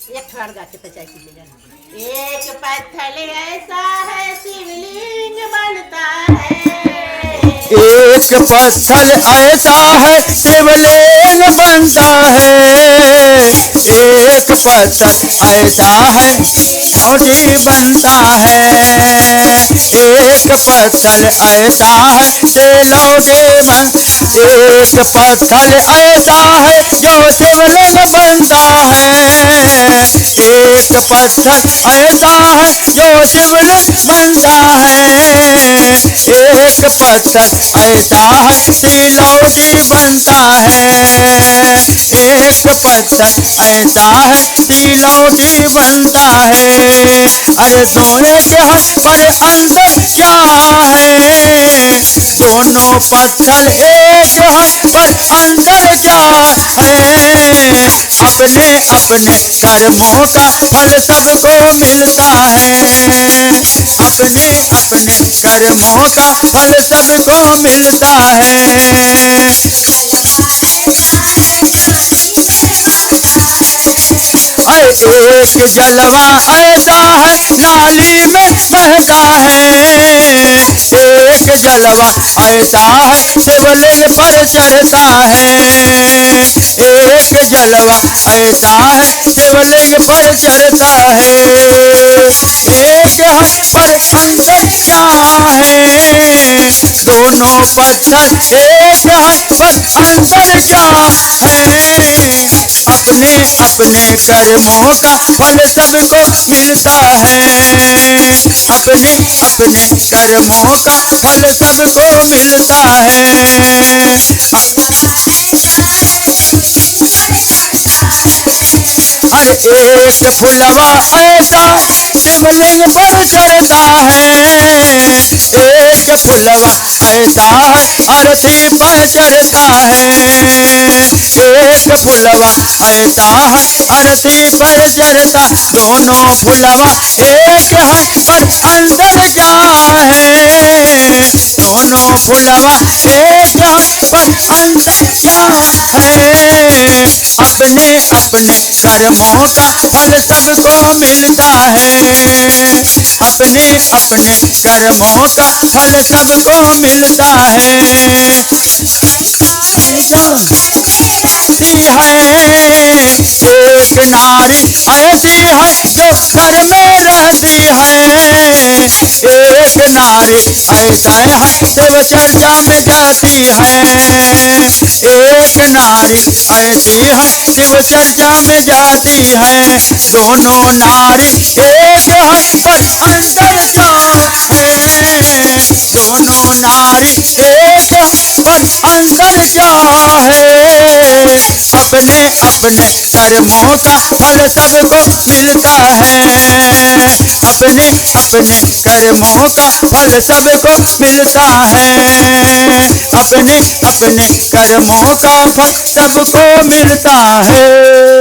एक ठोड़ गा के तो चाहिए ले जाना। एक पत्थर ऐसा है शिवलिंग बनता है। एक पत्थर ऐसा है शिवलिंग बनता है। एक पत्थर ऐसा है लौटी बनता है। एक पत्थर ऐसा है से लौटी बन। एक पत्थर ऐसा है जो शिवलिंग बनता है। एक पत्थर ऐसा है जो शिवलिंग बनता है। एक पत्थर ऐसा है सिलौटी बनता है। एक पत्थर ऐसा है सिलौटी बनता है। अरे सोने के हाथ पर अंदर क्या है? दोनों पत्थर एक हाथ पर अंदर क्या है? अपने अपने कर्मों का फल सबको मिलता है। अपने अपने कर्मों का फल सबको मिलता है। एक जलवा ऐसा है नाली में बहता है। एक जलवा ऐसा है शिवलिंग पर चढ़ता है। एक जलवा ऐसा है शिवलिंग पर चढ़ता है। एक हाथ पर अंदर क्या है? दोनों पत्थर एक हाथ पर अंदर क्या है? अपने अपने कर्मों का फल सबको मिलता है। अपने अपने कर्मों का फल सबको मिलता है। हर एक फुलवा ऐसा शिवलिंग पर चढ़ता है। एक फुलवा ऐसा है अरती पर चढ़ता है। एक फुलवा ऐसा है अरती पर चढ़ता। दोनों फुलवा एक हाथ पर अंदर क्या है? दोनों फुलवा एक हाथ पर अंदर क्या है? अपने अपने कर्मों का फल सबको मिलता है। अपने अपने कर्मों का फल सबको मिलता है। एक नारी ऐसी है जो घर में रहती है। एक नारी ऐसा है शिव चर्चा में जाती है। एक नारी ऐसी है शिव चर्चा में जाती है। दोनों नारी एक हाथ पर अंदर क्या है? दोनों नारी एक हाथ पर अंदर क्या है? अपने अपने कर्मों का फल सबको मिलता है। अपने अपने कर्मों का फल सबको मिलता है। अपने अपने कर्मों का फल सबको मिलता है।